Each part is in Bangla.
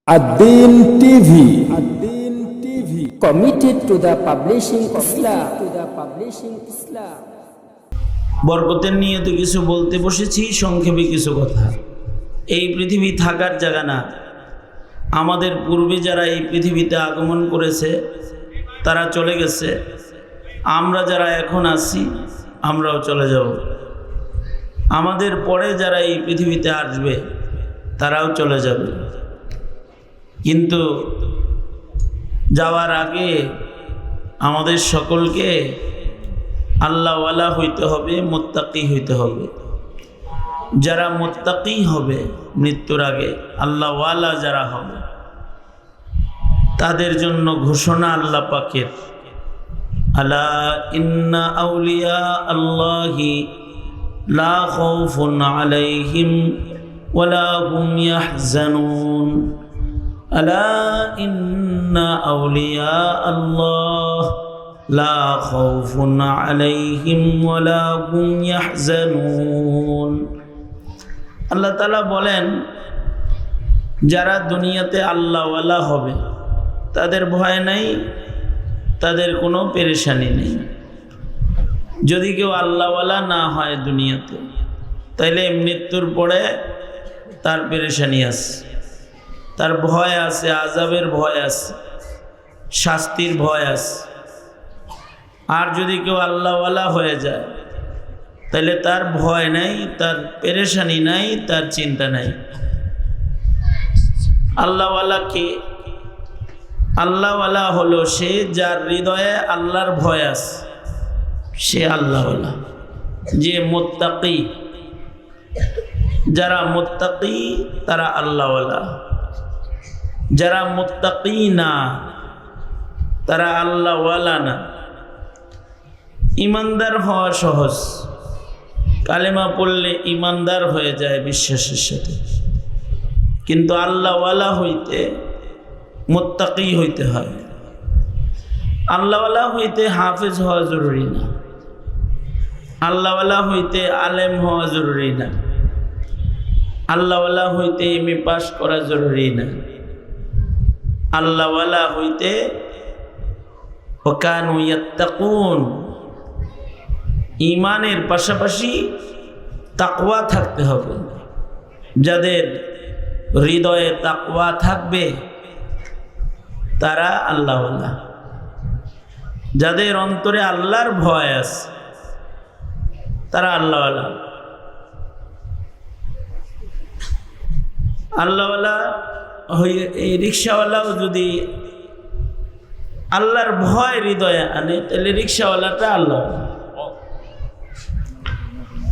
Ad-Din TV, committed to the publishing Islam. বরকতের নিয়তে কিছু বলতে বসেছি, সংক্ষেপে কিছু কথা। এই পৃথিবী থাকার জায়গা না। আমাদের পূর্বে যারা এই পৃথিবীতে আগমন করেছে তারা চলে গেছে, আমরা যারা এখন আছি আমরাও চলে যাব। আমাদের পরে যারা এই পৃথিবীতে আসবে তারাও চলে যাবে। কিন্তু যাওয়ার আগে আমাদের সকলকে আল্লাহওয়ালা হইতে হবে, মুত্তাকি হইতে হবে। যারা মুত্তাকি হবে মৃত্যুর আগে, আল্লাহওয়ালা যারা হবে, তাদের জন্য ঘোষণা আল্লাহ পাকের, আলা ইন্না আউলিয়া আল্লাহি লা খাউফুন আলাইহিম ওয়ালা হুম ইয়াহজানুন। আলা ইন্না আউলিয়া আল্লাহ লা খাউফুন আলাইহিম ওয়ালা হুম ইয়াহজানুন। আল্লাহ তাআলা বলেন, যারা দুনিয়াতে আল্লাহওয়ালা হবে তাদের ভয় নাই, তাদের কোনো পেরেশানি নেই। যদি কেউ আল্লাহওয়ালা না হয় দুনিয়াতে, তাইলে মৃত্যুর পরে তার পেরেশানি আছে, তার ভয় আছে, আযাবের ভয় আছে, শাস্তির ভয় আছে। আর যদি কেউ আল্লাহওয়ালা হয়ে যায় তাহলে তার ভয় নাই, তার পেরেশানি নাই, তার চিন্তা নাই। আল্লাহওয়ালা কে? আল্লাহওয়ালা হলো সে যার হৃদয়ে আল্লাহর ভয় আছে, সে আল্লাহওয়ালা। যে মুত্তাকি, যারা মুত্তাকি তারা আল্লাহওয়ালা। যারা মুত্তাকি না তারা আল্লাহওয়ালা না। ইমানদার হওয়া সহজ, কালেমা পড়লে ইমানদার হয়ে যায় বিশ্বাসের সাথে। কিন্তু আল্লাহওয়ালা হইতে মুত্তাকি হইতে হয়। আল্লাহওয়ালা হইতে হাফেজ হওয়া জরুরি না, আল্লাহওয়ালা হইতে আলেম হওয়া জরুরি না, আল্লাহওয়ালা হইতে এমএ পাস করা জরুরি না। আল্লাহওয়ালা হইতে ওয়াকানু ইয়াত্তাকুন, ঈমানের পাশাপাশি তাকওয়া থাকতে হবে। যাদের হৃদয়ে তাকওয়া থাকবে তারা আল্লাহওয়ালা। যাদের অন্তরে আল্লাহর ভয় আছে তারা আল্লাহওয়ালা। আল্লাহওয়ালা হয়ে এই রিক্সাওয়ালাও যদি আল্লাহর ভয় হৃদয়ে আনে তাহলে রিক্সাওয়ালাটা আল্লাহওয়ালা।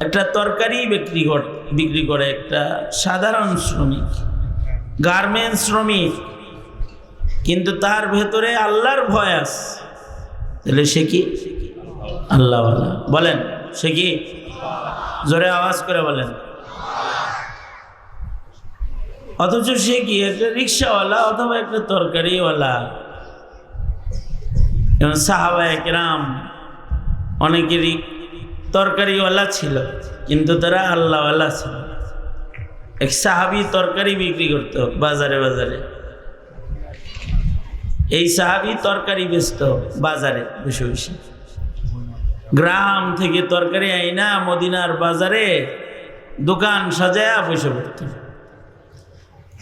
একটা তরকারি বিক্রি করে একটা সাধারণ শ্রমিক, গার্মেন্টস শ্রমিক, কিন্তু তার ভেতরে আল্লাহর ভয় আছে, তাহলে সে কি? আল্লাহওয়ালা। বলেন, সে কি? জোরে আওয়াজ করে বলেন। অথচ সে কি? একটা রিক্সাওয়ালা অথবা একটা তরকারিওয়ালা। এবং সাহাবায়ে কেরাম অনেকেরই তরকারিওয়ালা ছিল, কিন্তু তারা আল্লাহওয়ালা ছিল। এক সাহাবী তরকারি বিক্রি করত বাজারে বাজারে। এই সাহাবী তরকারি বেচত বাজারে বসে বসে। গ্রাম থেকে তরকারি আইনা মদিনার বাজারে দোকান সাজায়া বসে পড়ত।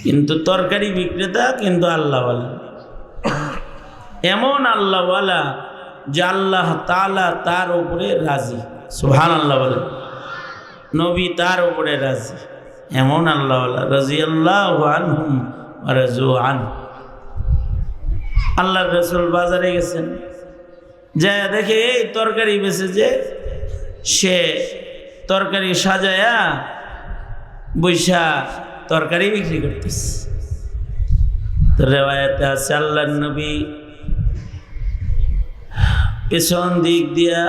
কিন্তু তরকারি বিক্রেতা কিন্তু আল্লাহওয়ালা। এমন আল্লাহওয়ালা যে আল্লাহ তাআলা তার উপরে রাজি। সুবহানাল্লাহ বলেন। নবী তার উপরে রাজি। এমন আল্লাহওয়ালা, রাজিয়াল্লাহু আনহুম ওয়া রাজু আনহু। আল্লাহর রাসূল বাজারে গেছেন, যায় দেখে এই তরকারি বেচেছে, সে তরকারি সাজায়া বৈশা তরকারি বিক্রি করতেছে। তো রিওয়ায়াতে আছে আল্লাহর নবী পেছন দিক দিয়া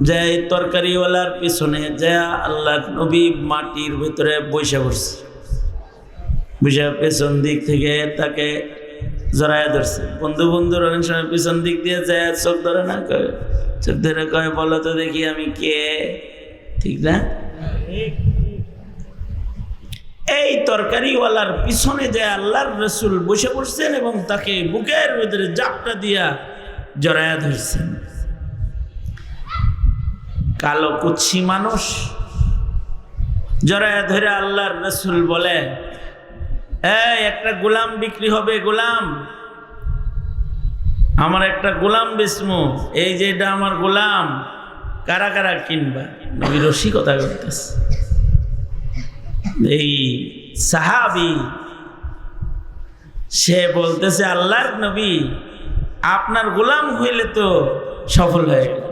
যায়, তরকারিওয়ালার পিছনে যায় আল্লাহর নবী মাটির ভিতরে বসে পড়ছে। বসে পেছন দিক থেকে তাকে জড়াইয়া ধরছে। বন্ধু বন্ধুর অনেক সময় পিছন দিক দিয়ে যায়, চোখ ধরে না, চোখ ধরে কয়, বলো তো দেখি আমি কে? ঠিক না? এই তরকারিওয়ালার পিছনে যে আল্লাহর রসুল বসে পড়ছেন এবং তাকে বুকের ভিতরে জাপটা দিয়া জড়ায়া ধরছেন। কালো কুৎসি মানুষ জড়ায়া ধরে আল্লাহর রসুল বলে, এই একটা গোলাম বিক্রি হবে, গোলাম, আমার একটা গোলাম বেচমু, এই যে এটা আমার গোলাম, কারা কারা কিনবা? নবী রসিকতা করতেছে। এই সাহাবী সে বলতেছে, আল্লাহর নবী আপনার গোলাম হইলে তো সফল হয়ে গেল।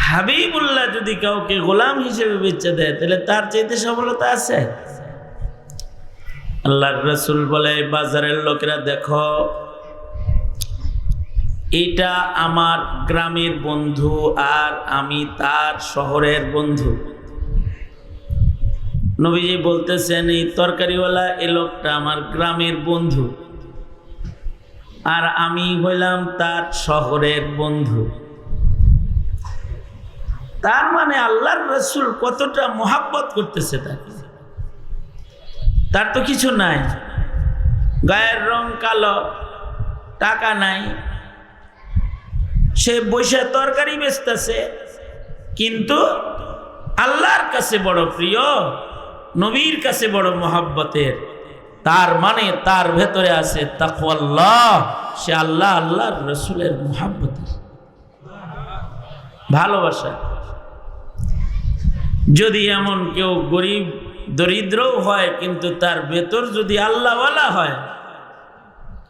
হাবিবুল্লাহ যদি কাউকে গোলাম হিসেবে বেচে দেয় তাহলে তার চাইতে সফলতা আছে? আল্লাহর রাসূল বলে, বাজারের লোকেরা দেখো, এটা আমার গ্রামের বন্ধু আর আমি তার শহরের বন্ধু। নবীজি বলতেছেন, এই তরকারিওয়ালা এই লোকটা আমার গ্রামের বন্ধু আর আমি হইলাম তার শহরের বন্ধু। তার মানে আল্লাহর রাসূল কতটা মোহাব্বত করতেছে তাকে। তার তো কিছু নাই, গায়ের রং কালো, টাকা নাই, সে বৈশা তরকারি বেচতেছে, কিন্তু আল্লাহর কাছে বড় প্রিয়, নবীর কাছে বড় মোহাব্বতের। তার মানে তার ভেতরে আছে তাকওয়াল্লাহ, সে আল্লাহ আল্লাহর রাসূলের মোহাব্বতের ভালোবাসা। যদি এমন কেউ গরিব দরিদ্রও হয় কিন্তু তার ভেতর যদি আল্লাহওয়ালা হয়,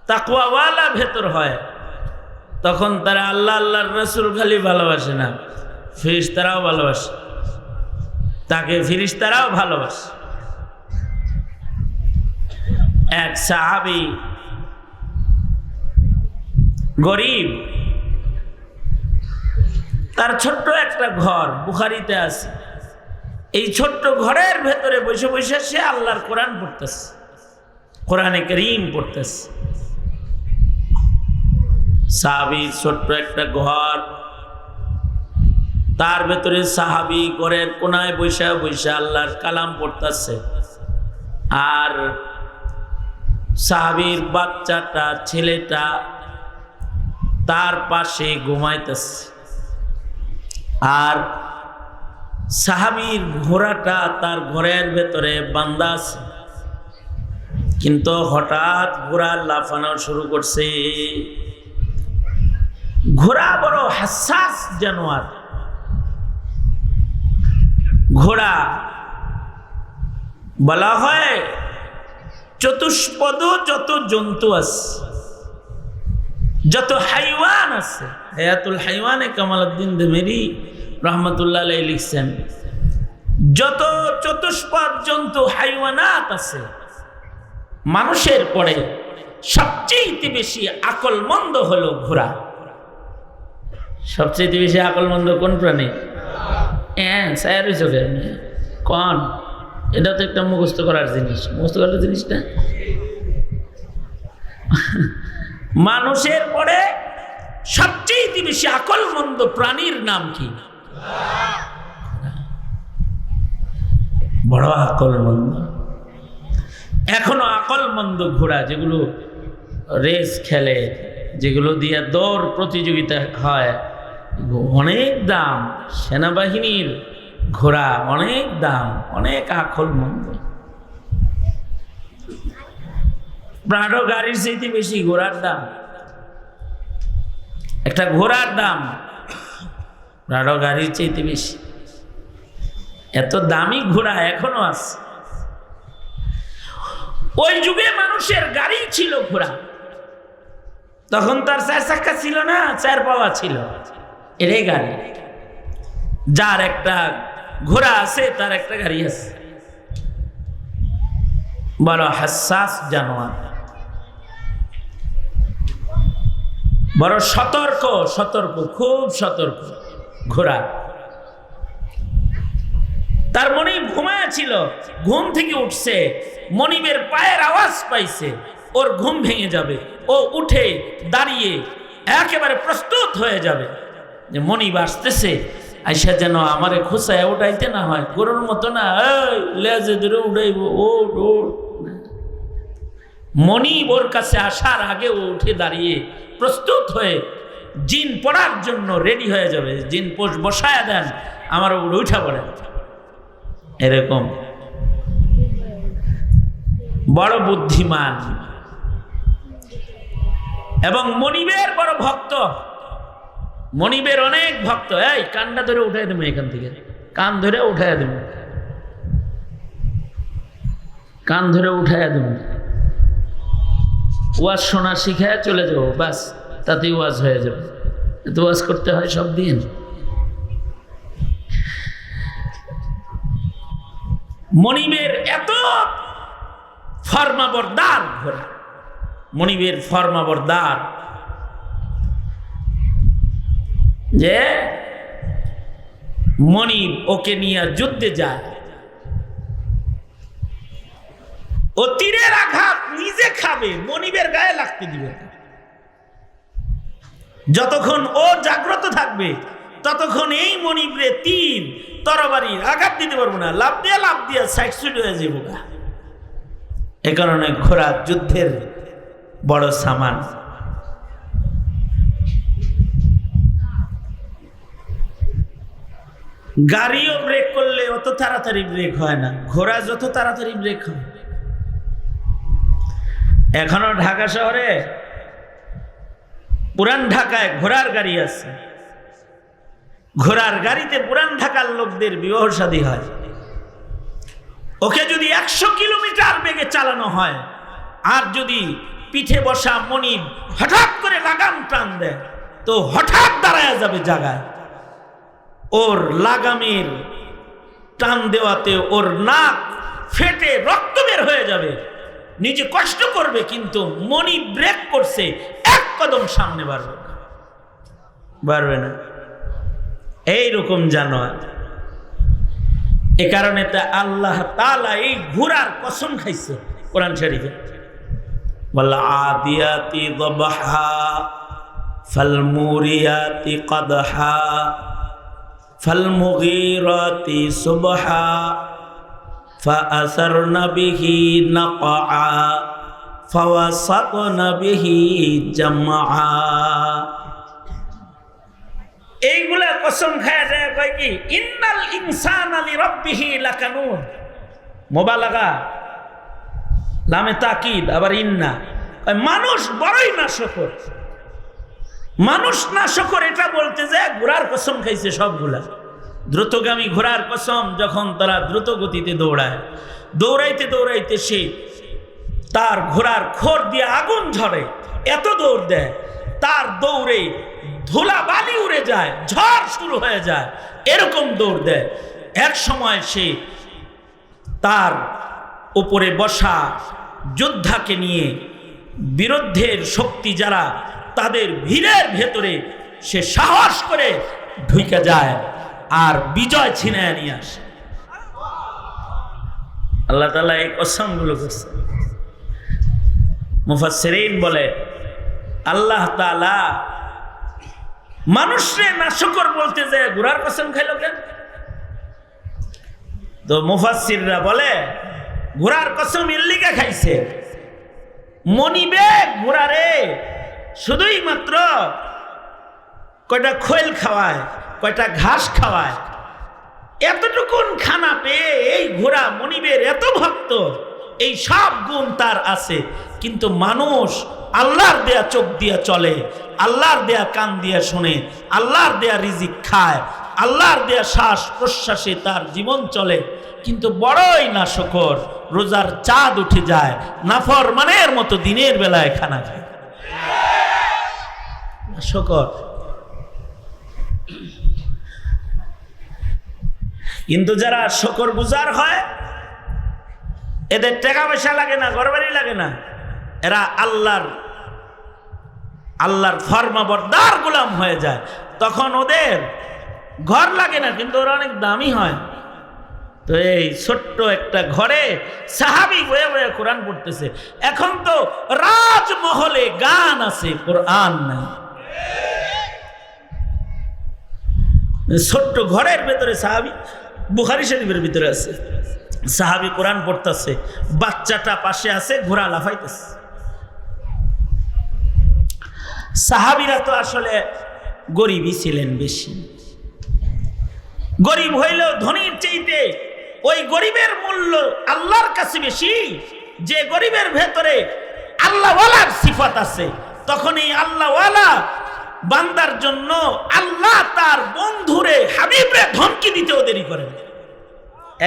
তাকওয়াওয়ালা ভেতর হয়, তখন তারা আল্লাহ আল্লাহর রাসূল খালি ভালোবাসে না, ফেরেশতারাও ভালোবাসে, তাকে ফেরেশতারাও ভালোবাসে। এক সাহাবী গরিব, তার ছোট্ট একটা ঘর, বুখারীতে আছে। এই ছোট্ট ঘরের ভেতরে বসে বসে সে আল্লাহর কোরআন পড়তেছে, কোরআনে কারীম পড়তেছে। সাহাবীর ছোট্ট একটা ঘর, তার ভেতরে সাহাবী ঘরের কোনায় বৈশা বৈশা আল্লাহর কালাম পড়তেছে, আর সাহাবীর বাচ্চাটা, ছেলেটা তার পাশে ঘুমাইতেছে, আর সাহাবীর ঘোড়াটা তার ঘরের ভেতরে বান্ধা আছে। কিন্তু হঠাৎ ঘোড়া লাফানো শুরু করছে। ঘোড়া বড় হাসাস জানোয়ার। ঘোড়া বলা হয় চতুষ্পদ যত জন্তু আছে, যত হাইওয়ান আছে, হায়াতুল হাইওয়ানে কামালউদ্দিন দেমেরি রহমতুল্লাহ আলাইহি লিখছেন, যত চতুষ্পদ জন্তু হাইওয়ানাত আছে, মানুষের পরে সবচেয়ে বেশি আকলমন্দ হলো ঘোড়া। সবচেয়ে বেশি আকলমন্দ কোন প্রাণী? কোন? এটা তো একটা মুখস্থ করার জিনিস, মুখস্থ করার জিনিস না। মানুষের পরে সবচেয়ে বেশি আকলমন্দ প্রাণীর নাম কি? বড় আকলমন্দ। এখনো আকলমন্দ ঘোড়া যেগুলো রেস খেলে, যেগুলো দিয়ে দৌড় প্রতিযোগিতা হয়, অনেক দাম। সেনাবাহিনীর ঘোড়া অনেক দাম, অনেক আকলমন্দ। প্রাডো গাড়ির চাইতে বেশি ঘোড়ার দাম। একটা ঘোড়ার দাম প্রাডো গাড়ির চাইতে বেশি। এত দামি ঘোড়া এখনো আছে। ওই যুগে মানুষের গাড়ি ছিল ঘোড়া, তখন তার 4 চাকা ছিল না, 4 পাওয়া ছিল। এটাই গাড়ি। যার একটা ঘোড়া আছে তার একটা গাড়ি আছে। বড় হাসাস জানোয়ার, বড় সতর্ক, সতর্ক, খুব সতর্ক ঘোড়া। তার মনিব ঘুমায় ছিল, ঘুম থেকে উঠছে, মনিবের পায়ের আওয়াজ পাইছে, ওর ঘুম ভেঙে যাবে। ও উঠে দাঁড়িয়ে একেবারে প্রস্তুত হয়ে যাবে যে মনিব আসতেছে, আইসা যেন আমারে খোসায় উঠাইতে না হয়, গরুর মতো না এই লেজে ধরে উঠাইব। ওট ওট, মনিব ওর কাছে আসার আগে ও উঠে দাঁড়িয়ে প্রস্তুত হয়ে জিন পড়ার জন্য রেডি হয়ে যাবে। জিন পোষ বসায়া দেন, আমার উপরে উঠা পড়ে। এরকম বড় বুদ্ধিমান এবং মনিবের বড় ভক্ত। মনিবের অনেক ভক্ত। এই কানটা ধরে উঠাই দেবো, এখান থেকে কান ধরে উঠাইয়া দেব, কান ধরে উঠাইয়া দেব, ওয়াজ শোনা শিখায় চলে যাবো, বাস তাতেই ওয়াজ হয়ে যাবে। এত ওয়াজ করতে হয় সব দিন? মনিবের এত ফরমাবরদার ঘোড়া, মনিবের ফরমাবরদার যে মনিব ওকে নিয়ে যুদ্ধে যায়। ও তীরের আঘাত নিজে খাবে, মনিবের গায়ে লাগতে দিবে না। যতক্ষণ ও জাগ্রত থাকবে ততক্ষণ এই মনিবরে তীর তরবারির আঘাত দিতে পারবো না। লাভ দিয়া সাইড সুইড হয়ে যাবো না। এ কারণে ঘোড়া যুদ্ধের বড় সামান। গাড়িও ব্রেক করলে অত তাড়াতাড়ি ব্রেক হয় না, ঘোড়া যত তাড়াতাড়ি ব্রেক হয়। এখনো ঢাকা শহরে পুরান ঢাকায় ঘোড়ার গাড়ি আছে। ঘোড়ার গাড়িতে পুরান ঢাকার লোকদের বিবাহ শাদী হয়। ওকে যদি 100 কিলোমিটার বেগে চালানো হয়, আর যদি পিঠে বসা মনিব হঠাৎ করে লাগাম টান দেয়, তো হঠাৎ দাঁড়ায় যাবে জায়গায়। ওর লাগামের টান দেওয়াতে ওর নাক ফেটে রক্ত বের হয়ে যাবে। নিজে কষ্ট করবে, কিন্তু মনিব ব্রেক করছে, এক কদম সামনে বাড়বে না। এইরকম জানোয়ার। এ কারণে তা আল্লাহ তাআলা এই ঘোড়ার কসম খাইছে কোরআন শরীফে। ওয়াল আদিয়াতি দবহা ফাল মুরিয়াতি কদহা ফাল মুগীরাতি সুবহা ফাআসারনা বিহি নাকআ ফাওয়াসাতনা বিহি জামআ। এইগুলা কসম খায়া যায় কয় কি, ইন্নাল ইনসানা লিরাব্বিহি লাকানুদ। মুবালাগা, লামে তাকিদ, আবার ইন্না। মানুষ বড়ই নাশকর। মানুষ নাশকর এটা বলতে যায় ঘোড়ার কসম খাইছে সবগুলা। দ্রুতগামী ঘোড়ার কসম, যখন তারা দ্রুত গতিতে দৌড়ায়, দৌড়াইতে দৌড়াইতে সে তার ঘোড়ার খোর দিয়ে আগুন ঝরে, এত দৌড় দেয়, তার দৌড়ে ধুলা বালি উড়ে যায়, ঝড় শুরু হয়ে যায়, এরকম দৌড় দেয়। এক সময় সে তার উপরে বসা যোদ্ধাকে নিয়ে বিরুদ্ধের শক্তি যারা, তাদের ভিড়ের ভেতরে সে সাহস করে ঢুকে যায় আর বিজয় ছিনিয়ে নিয়ে আসে। আল্লাহ তাআলা এই কসমগুলো করছে। মুফাসসিরিন বলে আল্লাহ তাআলা মানুষরে নাশকর বলতে যায় ঘোড়ার কসম খাইল কেন? তো মুফাসসিররা বলে ঘোড়ার কসম এর লিগে খাইছে, মনিবে ঘোড়ারে শুধুই মাত্র কয়টা খোল খাওয়ায়, কয়টা ঘাস খাওয়ায়, এতটুকুন খানা পেয়ে এই ঘোড়া মনিবের এত ভক্ত, এই সব গুণ তার আছে। কিন্তু মানুষ আল্লাহর দেয়া চোখ দিয়া চলে, আল্লাহর দেয়া কান দিয়া শোনে, আল্লাহর দেয়া রিজিক খায়, আল্লাহর দেয়া শ্বাস প্রশ্বাসে তার জীবন চলে, কিন্তু বড়ই নাশকর। রোজার চাঁদ উঠে যায়, নাফরমানের মতো দিনের বেলায় খানা খায়, নাশকর। কিন্তু যারা শকর গুজার হয়, এদের টাকা পয়সা লাগে না, ঘরবাড়ি লাগে না, এরা আল্লাহর ফরমাবরদার গোলাম হয়ে যায়। তখন ওদের ঘর লাগে না, কিন্তু ওরা অনেক দামি হয়। তো এই ছোট্ট একটা ঘরে সাহাবী বয়ে বয়ে কোরআন পড়তেছে। এখন তো রাজমহলে গান আছে, কোরআন নাই। ছোট্ট ঘরের ভেতরে সাহাবী, বুখারী শরীফের ভিতরে আছে, সাহাবী কোরআন পড়তেছে, বাচ্চাটা পাশে আছে, ঘোড়া লাফাইতেছে। সাহাবীরা তো আসলে গরিবই ছিলেন বেশি, গরিব হইলেও ধনীর চাইতে ওই গরিবের মূল্য আল্লাহর কাছে বেশি। যে গরিবের ভেতরে আল্লাহওয়ালার সিফাত আছে, তখন এই আল্লাহওয়ালা বান্দার জন্য আল্লাহ তার বন্ধুরে হাবিবরে ধমকি দিতেও দেরি করেন।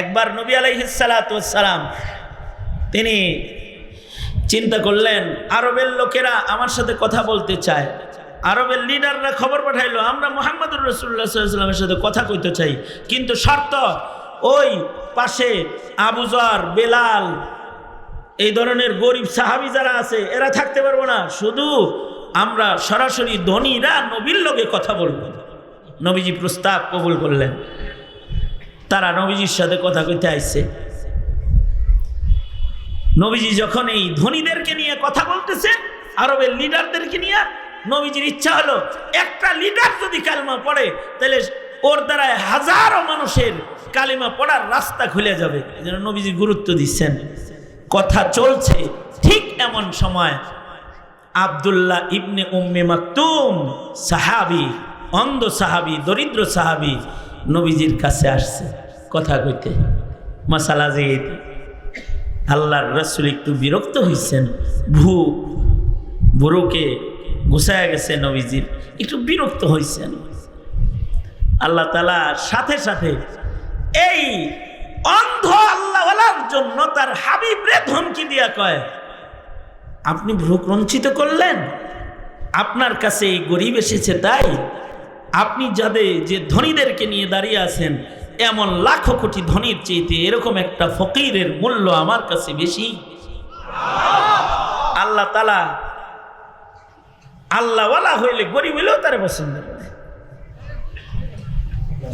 একবার নবী আলাইহিস সালাতু ওয়াস সালাম তিনি চিন্তা করলেন, আরবের লোকেরা আমার সাথে কথা বলতে চায়, আরবের লিডাররা খবর পাঠাইলো আমরা মুহাম্মদুর রাসূলুল্লাহ সাল্লাল্লাহু আলাইহি ওয়াসাল্লামের সাথে কথা কইতে চাই, কিন্তু শর্ত ওই পাশে আবু যর, বেলাল, এই ধরনের গরিব সাহাবী যারা আছে এরা থাকতে পারবো না, শুধু আমরা সরাসরি ধনীরা নবীর লগে কথা বলবো। নবীজি প্রস্তাব কবুল করলেন, তারা নবীজির সাথে কথা কইতে আইছে। নবীজি যখন এই ধনীদেরকে নিয়ে কথা বলতেছে, আরবের লিডারদেরকে নিয়ে, নবীজির ইচ্ছা হলো একটা লিডার যদি কালেমা পড়ে তাহলে ওর দ্বারা হাজারো মানুষের কালেমা পড়ার রাস্তা খুলে যাবে। এজন্য নবীজি গুরুত্ব দিচ্ছেন। কথা চলছে, ঠিক এমন সময় আব্দুল্লাহ ইবনে উম্মে মাকতুম সাহাবী, অন্ধ সাহাবী, দরিদ্র সাহাবী নবীজির কাছে আসছে কথা কইতে, মাসালা জিজ্ঞেস। আল্লাহর রাসূল একটু বিরক্ত হয়েছেন, ভুরুকে গুছায় গেছে নবীজির, একটু বিরক্ত হয়েছেন। আল্লাহ তাআলা সাথে সাথে এই অন্ধ আল্লাহওয়ালার জন্য তার হাবিবরে ধমকি দিয়া কয়, আপনি ভ্রু ক্রঞ্চিত করলেন, আপনার কাছে এই গরিব এসেছে তাই? আপনি যে ধনীদেরকে নিয়ে দাঁড়িয়ে আছেন, এমন লাখো কোটি ধনীর চাইতে এরকম একটা ফকিরের মূল্য আমার কাছে বেশি। আল্লাহ তাআলা আল্লাহওয়ালা হইলে গরিব হইলেও তারে পছন্দ করে।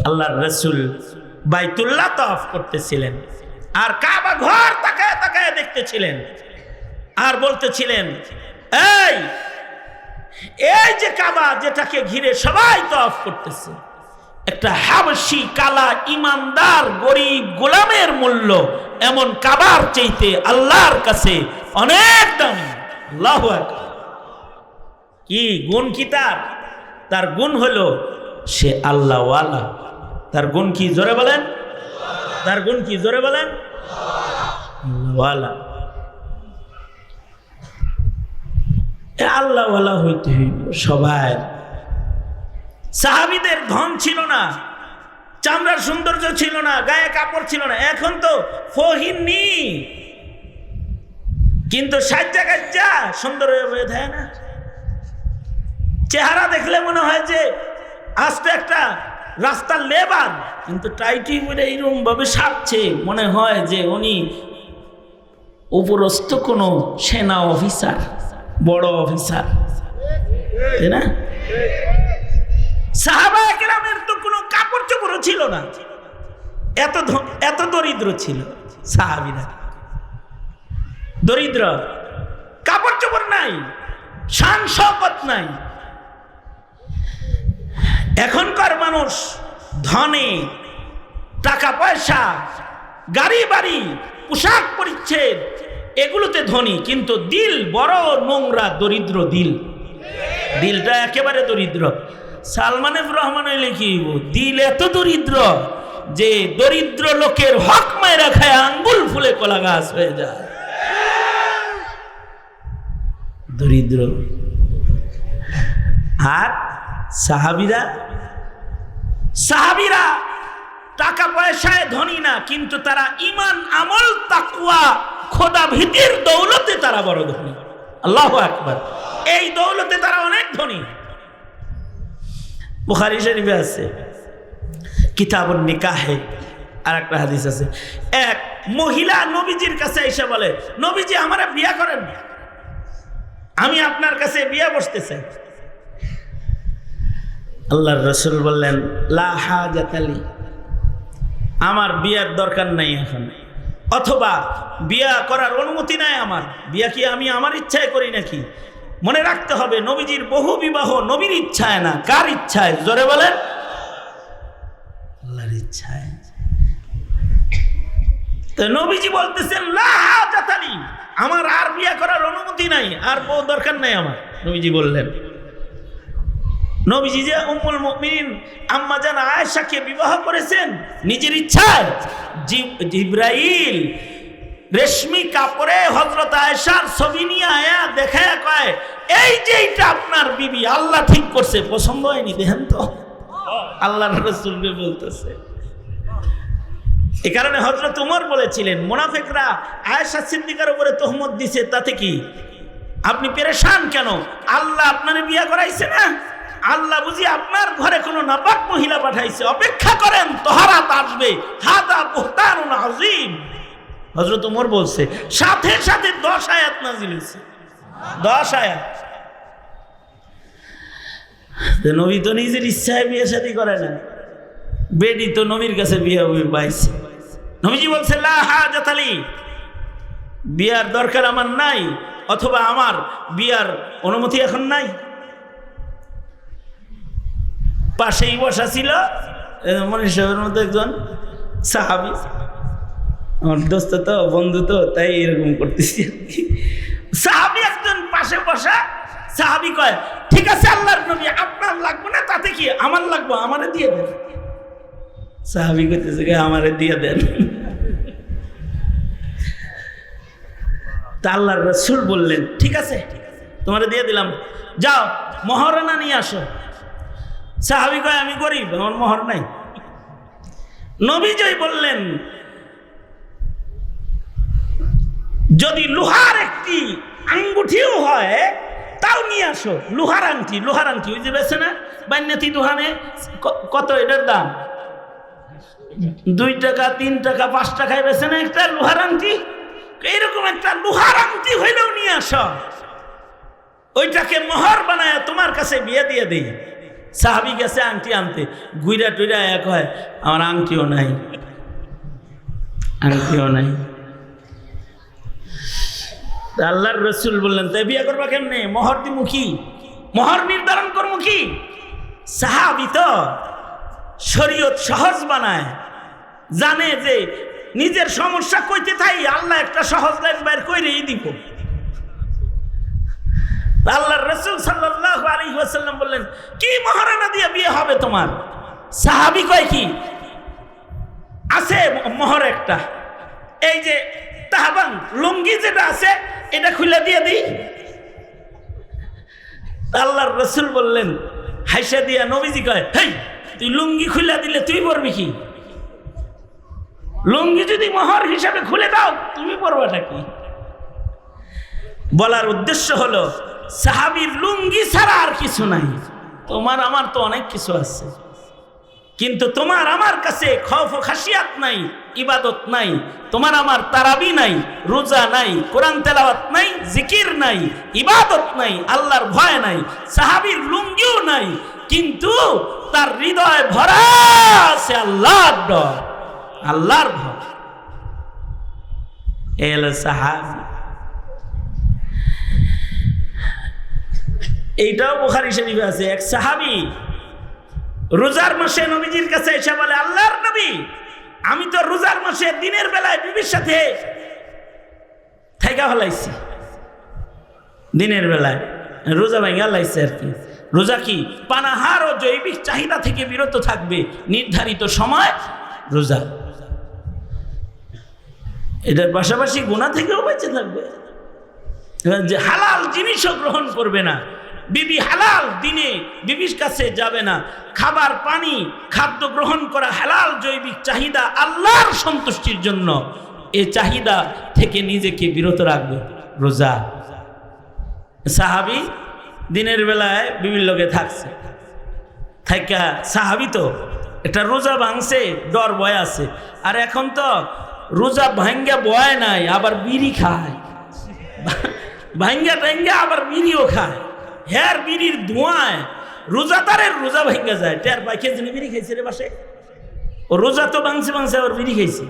আল্লাহর রাসূল বাইতুল্লাহ তাওয়াফ করতেছিলেন, আর কাবা ঘর তাকায় তাকায় দেখতেছিলেন, আর বলতেছিলেন, এই যে কাবা যেটাকে ঘিরে সবাই তাওয়াফ করতেছে, একটা হাবশী কালা ইমানদার গরিব গোলামের মূল্য এমন কাবার চাইতে আল্লাহর কাছে অনেক দামি। আল্লাহু আকবার। কি গুণ কি তার গুণ হলো সে আল্লাহওয়ালা। তার গুণ কি জোরে বলেন, তার গুণ কি জোরে বলেন, আল্লাহওয়ালা। আল্লাহওয়ালা হইতে হইব সবাই। সাহাবীদের ধন ছিল না, চামড়ার সৌন্দর্য ছিল না, গায়ে কাপড় ছিল না, এখন তো ফহিনী, কিন্তু সাজ্জা গাজ্জা সুন্দর হয়ে থাকে না। চেহারা দেখলে মনে হয় যে আস্ত একটা রাস্তার লেবার, কিন্তু টাইটি বলে এইরকম ভাবে সাজছে, মনে হয় যে উনি উপরস্থ কোনো সেনা অফিসার, বড় অফিসার, তাই না? সাহাবায়ে কেরামের তো কোনো কাপড় চোপড়ও ছিল না, এত দরিদ্র ছিল সাহাবীরা। দরিদ্র, কাপড় চোপড় নাই, শান শওকত নাই। এখনকার মানুষ ধনে, টাকা পয়সা, গাড়ি বাড়ি, পোশাক পরিচ্ছদ, এগুলোতে ধনী, কিন্তু দিল বড় নোংরা, দরিদ্র দিল, দিলটা একেবারে দরিদ্র। সালমান এফ রহমান হইলে কি দিল এত দরিদ্র যে দরিদ্র লোকের হক মাইরা খায় আঙ্গুল ফুলে কলা গাছ হয়ে যায়। দরিদ্র। আর সাহাবীরা টাকা পয়সায় ধনী না, কিন্তু তারা ঈমান, আমল, তাকওয়া, খোদা ভীতির দৌলতে তারা বড় ধনী। আল্লাহু আকবার। এই দৌলতে তারা অনেক ধনী। বুখারী শরীফে আছে কিতাবুন নিকাহে, আর একটা হাদিস আছে, এক মহিলা নবীজির কাছে এসে বলে, নবীজি আমারে বিয়া করেন, আমি আপনার কাছে বিয়া বসতে চাই। আল্লাহর রাসূল বললেন, লা হাজাতা লি, আমার বিয়ার দরকার নাই এখন, অথবা বিয়া করার অনুমতি নাই আমার। বিয়া কি আমি আমার ইচ্ছায় করি নাকি? মনে রাখতে হবে, নবীজির বহু বিবাহ নবীর ইচ্ছায় না, কার ইচ্ছায়? জোরে বলেন। ইচ্ছায়। তো নবীজি বলতেছেন লা হাজাত লি, আমার আর বিয়ে করার অনুমতি নাই, আর বউ দরকার নাই আমার। নবীজি বললেন, নবীজি যে উম্মুল মুমিনিন আম্মা জান আয়েশাকে বিবাহ করেছেন নিজের ইচ্ছায়। জিবরাইল রেশমি কাপড়ে হযরত আয়েশার ছবি নিয়ে আয়া দেখায়া কয়, এই যে এটা আপনার বিবি, আল্লাহ ঠিক করছে, পছন্দ হয়নি দেখেন তো। আল্লাহর রাসূলকে বলতেছে। এই কারণে হযরত ওমর বলেছিলেন, মুনাফিকরা আয়েশা সিদ্দিকার উপরে তহমত দিছে, তাতে কি আপনি পেরেশান কেন? আল্লাহ আপনারে বিয়ে করাইছে না, আল্লাহ বুঝি আপনার ঘরে কোনো নাপাক মহিলা পাঠাইছে, অপেক্ষা করেন তহরাত আসবে, হাদা বুহতানুন আযীম। হযরত ওমর বলছে, সাথে সাথে 10 আয়াত নাযিল হয়েছে, 10 আয়াত। নবী তো নিজের ইচ্ছায় বিয়ে শাদী করে না, বেডি তো নবীর কাছে বিয়ে পাইছে। নবীজি বলছে লা হাজাত লি, বিয়ার দরকার আমার নাই, অথবা আমার বিয়ার অনুমতি এখন নাই। পাশেই বসা ছিল মনির সাহেবের মতো একজন সাহাবী, আমার দোস্ত তো, বন্ধু তো, তাই এরকম করতেছি। সাহাবী একজন পাশে বসা, সাহাবী কয়, ঠিক আছে আল্লাহর নবী, আপনার লাগবে না, তাতে কি, আমার লাগবে, আমারে দিয়ে দেন। সাহাবী কইতেছে আমারে দিয়ে দেন। তা আল্লাহর রাসূল বললেন, ঠিক আছে তোমারে দিয়ে দিলাম, যাও মহরানা নিয়ে আসো। সাহাবী কয়, আমি গরিব, আমার মোহর নাই। নবীজি বললেন, যদি লোহার একটি আঙ্গুঠিও হয় তাও নিয়ে আসো। লোহার আংটি, লোহার আংটি ওই যে বেছে না বান্যাতি দোকানে, কত এটার দাম? 2 টাকা 3 টাকা 5 টাকায় বেছে না একটা লোহার আংটি। এইরকম একটা লোহার আংটি হইলেও নিয়ে আসো, ওইটাকে মোহর বানায় তোমার কাছে বিয়ে দিয়ে দেই। সাহাবী গেছে আংটি আনতে, গুইরা টুইরা এক হয়, আমার আংটিও নাই, আংটিও নাই। আল্লাহর রাসূল বললেন, তাই বিয়ে করবা কেমনে? মোহর দিমু কি, মোহর নির্ধারণ করবো কি? সাহাবী তো শরীয়ত সহজ বানায়, জানে যে নিজের সমস্যা কইতে থাই, আল্লাহ একটা সহজ লাইন বের কইরেই দিব। আল্লাহর রাসূল সাল্লাল্লাহু আলাইহি ওয়াসাল্লাম বললেন, কি মহারানা দিয়ে বিয়ে হবে তোমার? সাহাবী কয়, কি আছে মোহর একটা, এই যে তাহবান লুঙ্গি যেটা আছে এটা খুলে দিয়ে দিই। আল্লাহর রাসূল বললেন, হাইসা দিয়া নবীজি কয়, হেই তুই লুঙ্গি খুলে দিলে তুই পরবি কি? লুঙ্গি যদি মোহর হিসাবে খুলে দাও তুমি পরবাটা কি? বলার উদ্দেশ্য হলো, সাহাবীর লুঙ্গি ছাড়া আর কিছু নাই, তোমার আমার তো অনেক কিছু আছে, কিন্তু তোমার আমার কাছে খৌফ ও খাশিয়াত নাই, ইবাদত নাই, তোমার আমার তারাবি নাই, রোজা নাই, কোরআন তেলাওয়াত নাই, জিকির নাই, ইবাদত নাই, আল্লাহর ভয় নাই। সাহাবীর লুঙ্গিও নাই, কিন্তু তার হৃদয় ভরা আছে আল্লাহর ডর, আল্লাহর ভয়। এল সাহাবী। এইটাও বুখারী শরীফে আছে, এক সাহাবী রোজার মাসে নবীজির কাছে এসে বলে, আল্লাহর নবী, আমি তো রোজার মাসে দিনের বেলায় বিবির সাথে থাইকা ফেলাইছি, দিনের বেলায় রোজা ভাঙা লাইছে আর কি। রোজা কি? পানাহার ও জৈবিক চাহিদা থেকে বিরত থাকবে নির্ধারিত সময় রোজা, এটার পাশাপাশি গুনাহ থেকেও বেঁচে থাকবে, যে হালাল জিনিসও গ্রহণ করবে না, বিবি হালাল দিনে বিবির কাছে যাবে না, খাবার পানি খাদ্য গ্রহণ করা হালাল জৈবিক চাহিদা আল্লাহর সন্তুষ্টির জন্য, এই চাহিদা থেকে নিজেকে বিরত রাখবে রোজা। সাহাবী দিনের বেলায় বিবির লগে থাকছে, থাইকা সাহাবী তো একটা রোজা ভাঙছে, ডর ভয় আছে, আর এখন তো রোজা ভাঙ্গা বয় নাই, আবার বিড়ি খায়, ভাঙ্গা টাঙ্গা আবার বিড়িও খায়, হ্যার বিড়ির ধোঁয়ায় রোজাদারের রোজা ভাঙ্গা যায়। টের বাইকে যিনি বিড়ি খাইছে রে বাসে, ও রোজা তো ভাঙছে ভাঙছে আবার বিড়ি খাইছে।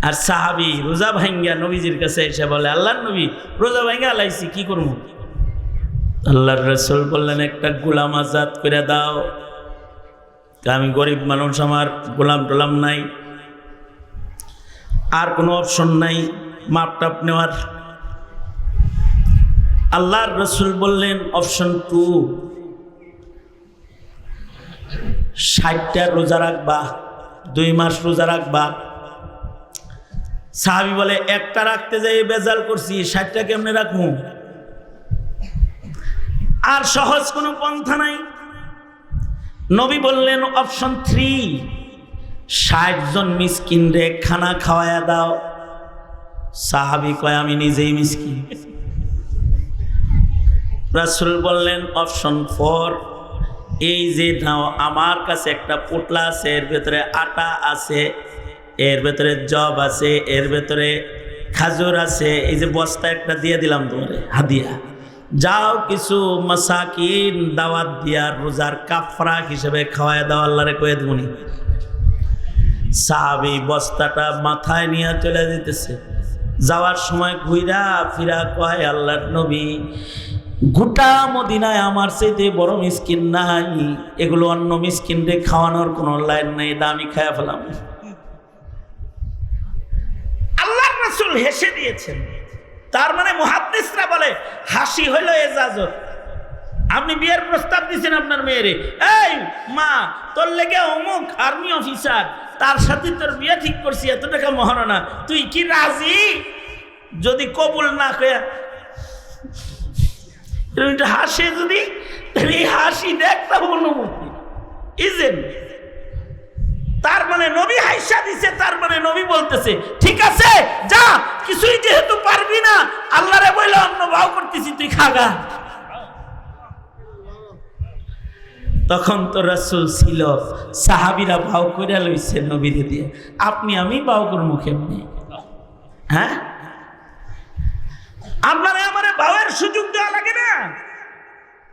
আর সাহাবী রোজা ভাঙ্গা নবীজির কাছে এসে বলে, আল্লাহর নবী, রোজা ভাঙ্গা লাইছি, কি করবো? আল্লাহর রাসূল বললেন, একটা গোলাম আজাদ করে দাও। আমি গরিব মানুষ, আমার গোলাম টোলাম নাই, আর কোনো অপশন নাই মাপ টাপ নেওয়ার। আল্লাহর রসুল বললেন অপশন 2, 60টা রোজা রাখবা, 2 মাস রোজা রাখবা। সাহাবী বলে একটা রাখতে যাই বেজাল করছি, 60টা কেমনে রাখবো? আর সহজ কোনো পন্থা নাই। নবী বললেন অপশন 3, 60 জন মিসকিন রে খানা খাওয়ায়া দাও। সাহাবী কয় আমি নিজেই মিসকিন। রাসূল বললেন অপশন 4, এই যে নাও, আমার কাছে একটা পোটলা আছে, এর ভেতরে আটা আছে, এর ভেতরে জব আছে, এর ভেতরে খাজুর আছে, এই যে বস্তা একটা দিয়ে দিলাম তোমারে হাদিয়া, যাও কিছু মাসাকিন দাওয়াত দিয়া রোজার কাফরা হিসেবে খাওয়ায় দাও, আল্লাহরে কয়ে দেবনি। সাহাবী বস্তাটা মাথায় নিয়ে চলে যেতেছে, যাওয়ার সময় ঘুইরা ফিরা কয় আল্লাহর নবী, গোটা মদিনায় আমার চাইতে বড় মিসকিন নাই, এগুলো অন্য মিসকিনরে খাওয়ানোর কোনো লাইন নাই, এটা আমি খায়া ফেলাম। আল্লাহর রাসূল হেসে দিয়েছেন। তার মানে মুহাদ্দিসরা বলে হাসি হইল এজাজত। আপনি বিয়ের প্রস্তাব দিচ্ছেন আপনার মেয়েরে, এই মা তোর লেগে অমুক আর্মি অফিসার, তার সাথে তোর বিয়ে ঠিক করছি, এত টাকা মহারণা, তুই কি রাজি? যদি কবুল না করে হাসে, যদি এই হাসি দেখতে অনুমতি ইজেন। তার মানে নবী হাইসা দিছে, তার মানে নবী বলতেছে ঠিক আছে যা, কিছুই যেহেতু পারবি না, আল্লাহরে বইলে অন্য ভাও করতেছি, তুই খাগা। তখন তো রাসূল ছিল, সাহাবীরা ভাও করে লইছে নবীরে দিয়ে, আপনি আমি ভাও করবো কেমনি? হ্যাঁ, আপনারা আমারে ভাওয়ের সুযোগ দেওয়া লাগে না?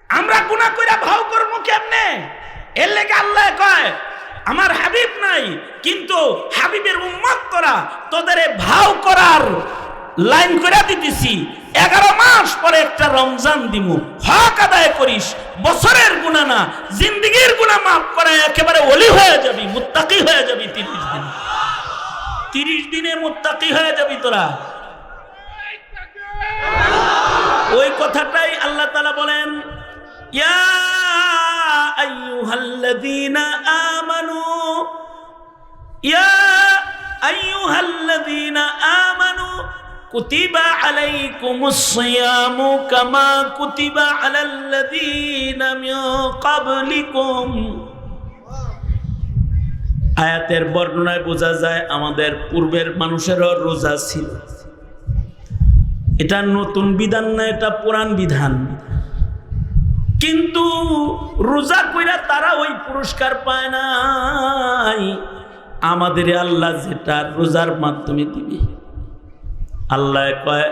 আমরা গুনাহ কইরা ভাও করবো কেমনে? এর লেগে আল্লাহ কয় আমার হাবিব নাই, কিন্তু হাবিবের উম্মত তোরা, তোদের ভাও করার লাইন করে দিতেছি। 11 মাস পরে একটা রমজান দিমু, হক আদায় করিস, বছরের গুনাহ না জিন্দেগীর গুনাহ মাফ করে একেবারে ওলি হয়ে যাবি, মুত্তাকি হয়ে যাবি। 30 দিনে মুত্তাকি হয়ে যাবি তোরা। ওই কথাটাই আল্লাহ তাআলা বলেন, ইয়া আইয়ুহাল্লাযীনা আমানু, ইয়া আইয়ুহাল্লাযীনা আমানু কুতিবা আলাইকুমুস সিয়ামু কামা কুতিবা আলাল্লাযীনা মিন ক্বাবলিকুম। আয়াতের বর্ণনায় বোঝা যায় আমাদের পূর্বের মানুষেরও রোজা ছিল। এটা নতুন বিধান না, এটা পুরান বিধান। কিন্তু রোজা কইরা তারা ওই পুরস্কার পায় নাই, আমাদের আল্লাহ যেটা রোজার মাধ্যমে দিবে। আল্লাহ কয়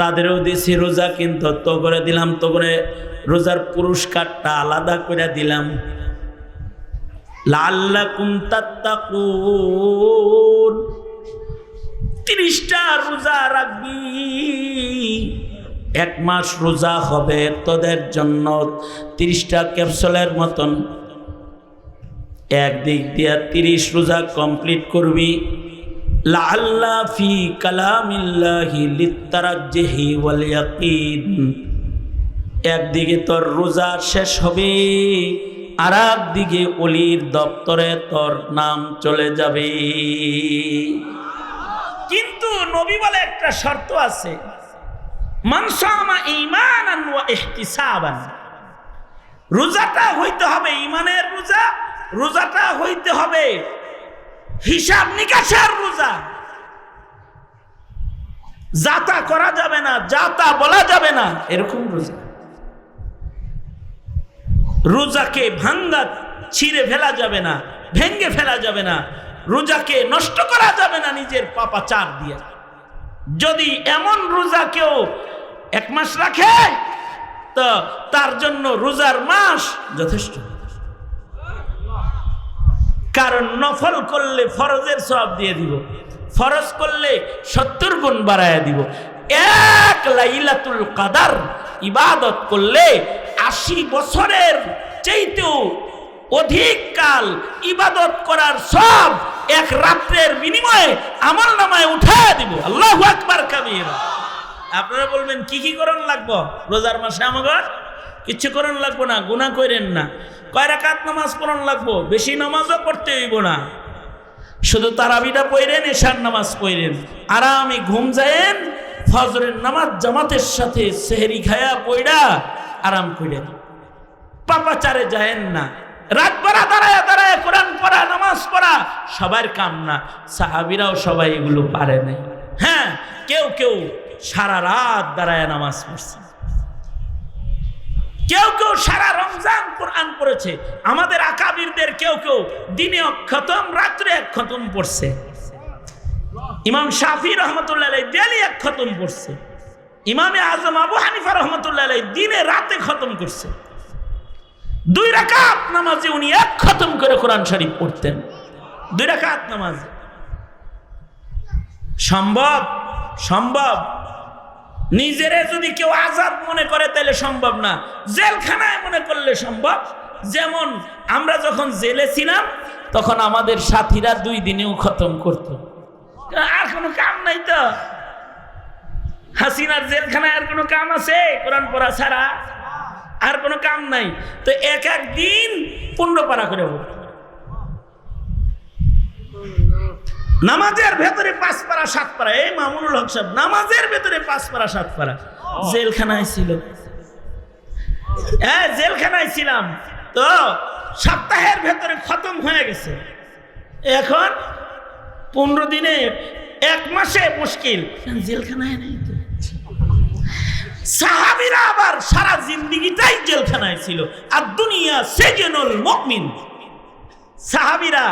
তাদেরও দিছি রোজা, কিন্তু তো করে দিলাম, তো করে রোজার পুরস্কারটা আলাদা করে দিলাম। লাআল্লাকুম তাত্তাকুন, 30টা রোজা রাখবি, 1 মাস রোজা হবে তোদের জন্য 30টা ক্যাপসুলের মতন। একদিক দিয়া 30 রোজা কমপ্লিট করবি। লাআল্লা ফি কালামিল্লাহি লিত্তারাজ্জিহি ওয়াল ইয়াকিন, একদিকে তোর রোজা শেষ হবে, আর একদিকে ওলির দপ্তরে তোর নাম চলে যাবে। কিন্তু নবী বলে একটা শর্ত আছে, মান সামা ঈমানান ওয়া ইহতিসাবান, রোজাটা হইতে হবে ঈমানের রোজা, রোজাটা হইতে হবে হিসাব নিকাশের রোজা। যাতা করা যাবে না, যাতা বলা যাবে না, এরকম রোজা। রোজাকে ভাঙ্গা ছিঁড়ে ফেলা যাবে না, ভেঙ্গে ফেলা যাবে না, রোজাকে নষ্ট করা যাবে না নিজের পাপাচার দিয়ে। যদি এমন রোজা কেউ 1 মাস রাখে, তো তার জন্য রোজার মাস যথেষ্ট। কারণ নফল করলে ফরজের সওয়াব দিয়ে দিব, ফরজ করলে 70 গুণ বাড়ায় দিব। 1 লাইলাতুল কদর ইবাদত করলে 80 বছরের চাইতেও অধিক কাল ইবাদত করার সব এক রাত্রের বিনিময়ে আমলনামায় উঠায় দিব। আল্লাহু আকবার কাবীরা। আপনারা বলবেন কি কি করণ লাগবো রোজার মাসে? আমাকে কিচ্ছু করণ লাগবো না, গুনাহ করেন না। কয় রাকাত নামাজ পড়ন লাগবো? বেশি নামাজও পড়তে হইব না, শুধু তারাবিটা পড়েন, এশার নামাজ পড়েন, আরামে ঘুম যায়েন, ফজরের নামাজ জামাতের সাথে সেহরি খায়া পড়া আরাম করেন, পাপাচারে যায়েন না। রাত ভরা দাঁড়ায় দাঁড়ায় কোরআন পড়া, নামাজ পড়া সবার কাম না। সাহাবীরাও সবাই এগুলো পারে নাই। হ্যাঁ, কেউ কেউ সারা রাত দাঁড়ায় নামাজ পড়ছে, কেউ কেউ সারা রমজান কোরআন পড়েছে। আমাদের আকাবিরদের কেউ কেউ দিনে এক খতম, রাত্রে এক খতম পড়ছে। ইমাম শাফি রহমতুল্লাহ আলাইহি ডেইলি এক খতম পড়ছে। ইমামে আজম আবু হানিফা রহমতুল্লাহ আলাইহি দিনে রাতে খতম করছে। 2 রাকাত নামাজে উনি এক খতম করে কোরআন শরীফ পড়তেন। 2 রাকাত নামাজ সম্ভব? সম্ভব। নিজেরে যদি কেউ আজাদ মনে করে তাহলে সম্ভব না, জেলখানায় মনে করলে সম্ভব। যেমন আমরা যখন জেলে ছিলাম তখন আমাদের সাথীরা 2 দিনেও খতম করত, আর কোনো কাম নাই তো। হাসিনার জেলখানায় আর কোনো কাম আছে কোরআন পড়া ছাড়া? আর কোনো কাম নাই। তো এক এক দিন 15 পারা করে পড়ত। নামাজের ভেতরে 5 পারা 7 পারা। এই মামুনুল হক সাহেব নামাজের ভেতরে 5 পারা 7 পারা। জেলখানায় ছিল, হ্যাঁ জেলখানায় ছিলাম তো সপ্তাহের ভেতরে খতম হয়ে গেছে। এখন 15 দিনে 1 মাসে মুশকিল, জেলখানায় নেই তো। সাহাবীরা আবার সারা জিন্দেগিটাই জেলখানায় ছিল। আর দুনিয়া সেজনুল মুমিন, সাহাবীরা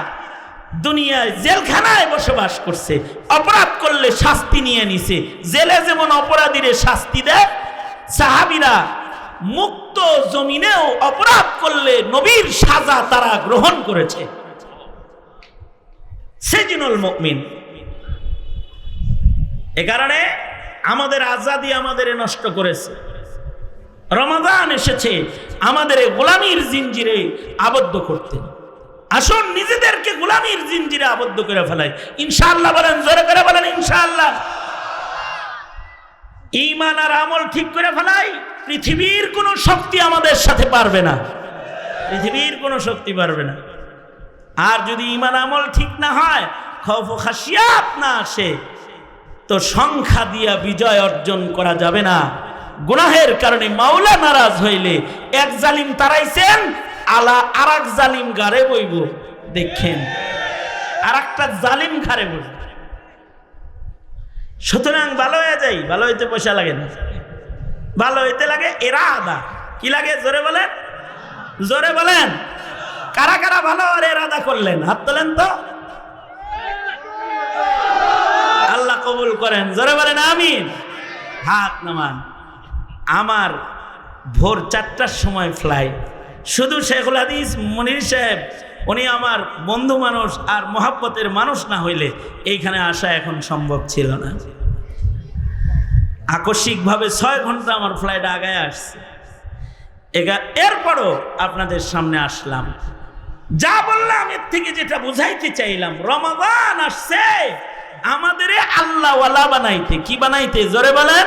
দুনিয়ায় জেলখানায় বসবাস করছে, অপরাধ করলে শাস্তি নিয়ে নিছে। জেলে যেমন অপরাধীরে শাস্তি দেয়, সাহাবীরা মুক্ত জমিনেও অপরাধ করলে নবীর সাজা তারা গ্রহণ করেছে। সেজনুল মুমিন। এ কারণে আমাদের আজাদি আমাদের নষ্ট করেছে। রমাদান এসেছে আমাদের গোলামির জিঞ্জিরে আবদ্ধ করতে। আসুন নিজেদেরকে গোলামির জিঞ্জিরে আবদ্ধ করে ফেলাই। ইনশাআল্লাহ বলেন, জোরে করে বলেন ইনশাআল্লাহ। ঈমান আর আমল ঠিক করে ফেলাই, পৃথিবীর কোনো শক্তি আমাদের সাথে পারবে না, পৃথিবীর কোনো শক্তি পারবে না। আর যদি ঈমান আমল ঠিক না হয়, খৌফ ও খাশিয়াত না আসে, তো সংখ্যা দিয়া বিজয় অর্জন করা যাবে না। গুনাহের কারণে মাওলা নারাজ হইলে এক জালিম তারাইছেন, আলা আরেক জালিম গারে বইব, দেখেন আরেকটা জালিম ঘাড়ে বইব। সুতরাং ভালো হয়ে যাই, ভালো হইতে পয়সা লাগে না, ভালো হইতে লাগে ইরাদা। কি লাগে জোরে বলেন, জোরে বলেন। কারা কারা ভালো আর ইরাদা করলেন হাত তোলেন তো, আল্লাহ কবুল করেন, জোরে বলেন আমিন। হাত নামান। আমার ভোর 4টার সময় ফ্লাইট। শুধু শেখুল হাদিস মনির সাহেব উনি আমার বন্ধু মানুষ আর মহাব্বতের মানুষ না হইলে এইখানে আসা এখন সম্ভব ছিল না। আকস্মিকভাবে 6 ঘন্টা আমার ফ্লাইট আগায় আসছে। এরপরও আপনাদের সামনে আসলাম। যা বললাম এর থেকে যেটা বুঝাইতে চাইলাম, রমাদান আসছে আমাদের আল্লাহওয়ালা বানাইতে। কি বানাইতে জোরে বলেন?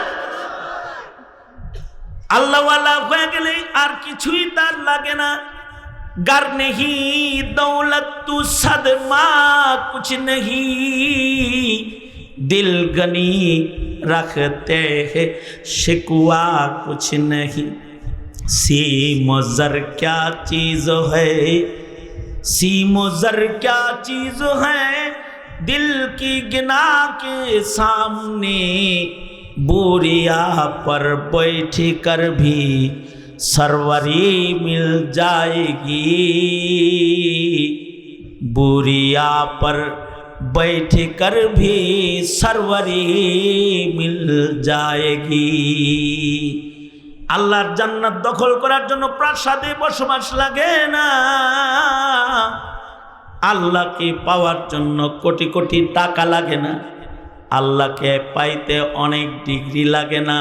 আল্লাহওয়ালা হয়ে গেলে আর কিছুই তার লাগে না। गर नहीं दौलत तू सदमा कुछ नहीं, दिल गनी रखते हैं शिकवा कुछ नहीं। सीम ज़र क्या चीज़ है, सीम ज़र क्या चीज़ है, दिल की गिना के सामने बोरिया पर बैठ कर भी सरवरी मिल जाएगी, बुरिया पर बैठ कर भी सरवरी मिल जाएगी। আল্লাহর জান্নাত দখল করার জন্য প্রাসাদে বসবাস লাগে না, আল্লাহকে পাওয়ার জন্য কোটি কোটি টাকা লাগে না, আল্লাহকে পাইতে অনেক ডিগ্রি লাগে না,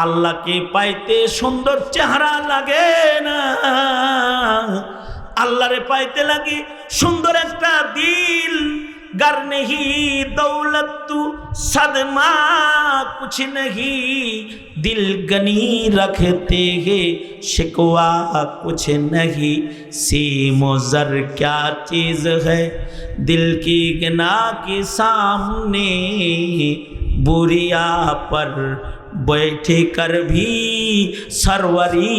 আল্লাহকে পাইতে সুন্দর চেহারা লাগে না, আল্লাহরে পাইতে লাগে সুন্দর একটা দিল, गर नहीं दौलत तू सदमा कुछ नहीं, दिल गनी रखते हैं शिकवा कुछ नहीं, सीमो ज़र क्या चीज़ है दिल की गना के सामने, बुरिया पर बैठ कर भी सरवरी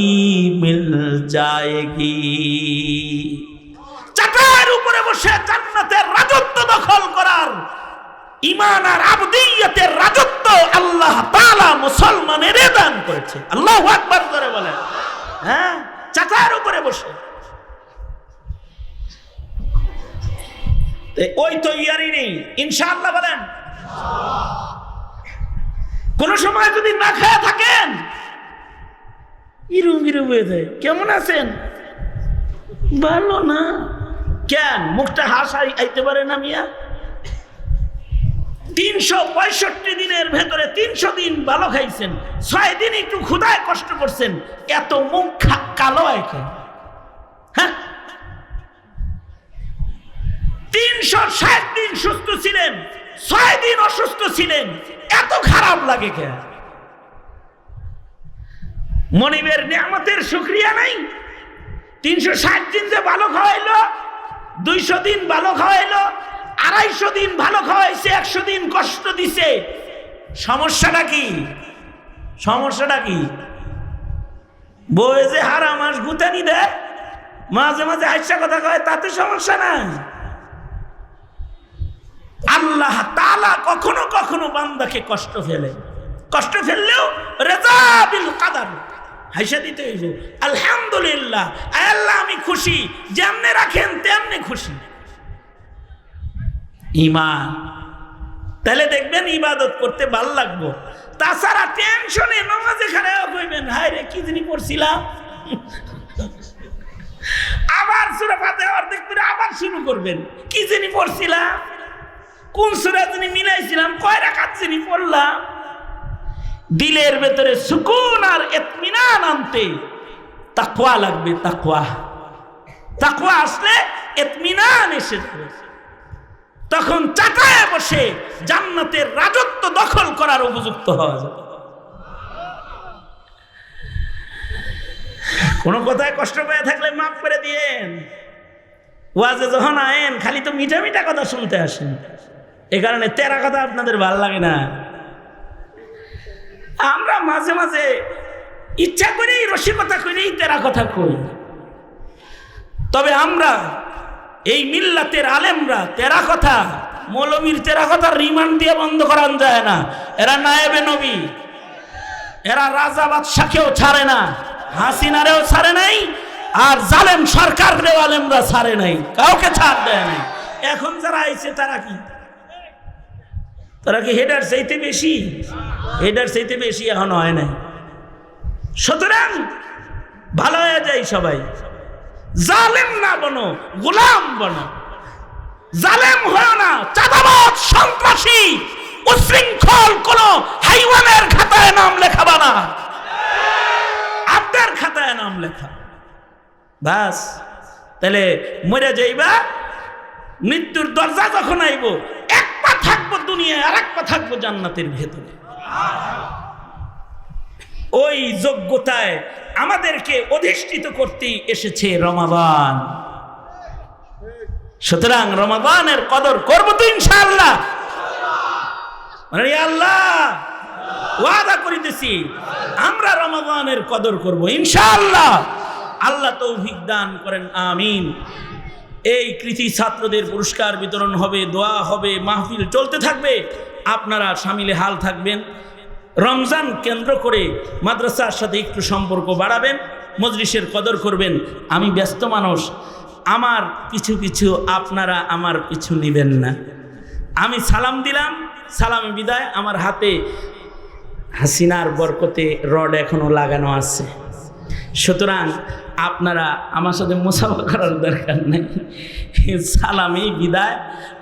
मिल जाएगी। চাটার উপরে বসে জান্নাতের রাজত্ব দখল করার, ঈমান আর আবদিয়তের রাজত্ব আল্লাহ তাআলা মুসলমানের দান করেছে। আল্লাহু আকবার করে বলেন। হ্যাঁ, চাটার উপরে বসে। ওই তো ইয়ারি নেই ইনশাআল্লাহ বলেন। কোন সময় যদি না খায়া থাকেন, ইরু ইরু হয়ে যায়, কেমন আছেন? ভালো না। কেন মুখটা হাসাই আইতে পারে না মিয়া? 365 দিনের ভেতরে 300 দিন ভালো খাইছেন, 6 দিন একটু ক্ষুধায় কষ্ট করছেন, এত মুখ কালো এখন? হ্যাঁ, 360 দিন সুস্থ ছিলেন, 6 দিন অসুস্থ ছিলেন, এত খারাপ লাগে কেন? মনিবের নিয়ামতের শুকরিয়া নাই? 360 দিন যে ভালো খাওয়াইলো, 200 দিন ভালো খাওয়াইলো, 250 দিন ভালো খাওয়াইছে, 100 দিন কষ্ট দিছে, সমস্যাটা কি? সমস্যাটা কি? বয়ে যে হারা মাস গুতানি দেয়, মাঝে মাঝে হাসা কথা কয়, তাতে সমস্যা নাই। আল্লাহ তাআলা কখনো কখনো বান্দাকে কষ্ট ফেলে, কষ্ট ফেললেও রেজা বিল কাদার, হাসা দিতে হইব আলহামদুলিল্লাহ, আল্লাহ আমি খুশি, যেমনে রাখেন তেমনি খুশি। ঈমান, তাহলে দেখবেন ইবাদত করতে ভালো লাগবো। তাছাড়া টেনশনে নামাজে খারাপ কইবেন, হায় রে কি জানি পড়ছিলাম, আবার সূরা ফাতিহা অর্ধেক করে আবার শুরু করবেন, কি জানি পড়ছিলাম, কোন সূরা জানি মিলাইছিলাম, কয় রাকাত জানি পড়লাম। দিলের ভেতরে সুকুন আর ইতমিনান আনতে তাকওয়া লাগবে। তাকওয়া, তাকওয়া আসলে ইতমিনান এসে যাবে, তখন চাটায় বসে জান্নাতের রাজত্ব দখল করার উপযুক্ত হওয়া যাবে। কোন কথায় কষ্ট পেয়ে থাকলে মাফ করে দিয়েন। ওয়াজে যখন আয়েন খালি তো মিঠা মিঠা কথা শুনতে আসেন, এ কারণে তেরা কথা আপনাদের ভাল লাগে না। আমরা মাঝে মাঝে ইচ্ছা করেই রসিকতা করেই তেরা কথা কই, তবে আমরা এই মিল্লাতের আলেমরা তেরা কথা, মৌলবীর তেরা কথা রিমান্ড দিয়ে বন্ধ করান যায় না। এরা নায়েবে নবী, এরা রাজা বাদশাকেও ছাড়ে না, হাসিনারেও ছাড়ে নাই, আর জালেম সরকারেও আলেমরা ছাড়ে নাই, কাউকে ছাড় দেয় নাই। এখন যারা আইছে তারা কি, তারা কি হেডার চাইতে বেশি? হেডার চাইতে বেশি এখন হয় নাই। সুতরাং ভালো হয়ে যায় সবাই, জালেম না বনো, গোলাম বনো। জালেম হয় না, চাঁদাবাজ, সন্ত্রাসী, উশৃঙ্খল কোন হাইওয়ানের খাতায় নাম লেখাবা না, আপনার খাতায় নাম লেখা বাস। তাহলে মরে যাইবা, মৃত্যুর দরজা যখন আইব, এক পা থাকবো দুনিয়ায়, আর এক পা থাকবো জান্নাতের ভেতরে। ওই যোগ্যতায় আমাদেরকে অধিষ্ঠিত করতে এসেছে রমাদান। সুতরাং রমাদানের কদর করবো তো ইনশাআল্লাহ। আল্লাহ ওয়াদা করিতেছি আমরা রমাদানের কদর করবো ইনশাআল্লাহ। আল্লাহ তৌফিক দান করেন, আমিন। এই কৃতি ছাত্রদের পুরস্কার বিতরণ হবে, দোয়া হবে, মাহফিল চলতে থাকবে, আপনারা শামিলে হাল থাকবেন। রমজান কেন্দ্র করে মাদ্রাসার সাথে একটু সম্পর্ক বাড়াবেন, মজলিসের কদর করবেন। আমি ব্যস্ত মানুষ, আমার পিছু পিছু আপনারা আমার পিছু নেবেন না। আমি সালাম দিলাম, সালামে বিদায়। আমার হাতে হাসিনার বরকতে রড এখনো লাগানো আছে, সুতরাং আপনারা আমার সাথে মুসাফা করার দরকার নেই। সালামে বিদায়।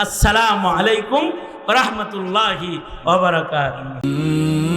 আসসালামু আলাইকুম ওয়া রাহমাতুল্লাহি ওয়া বারাকাতুহু।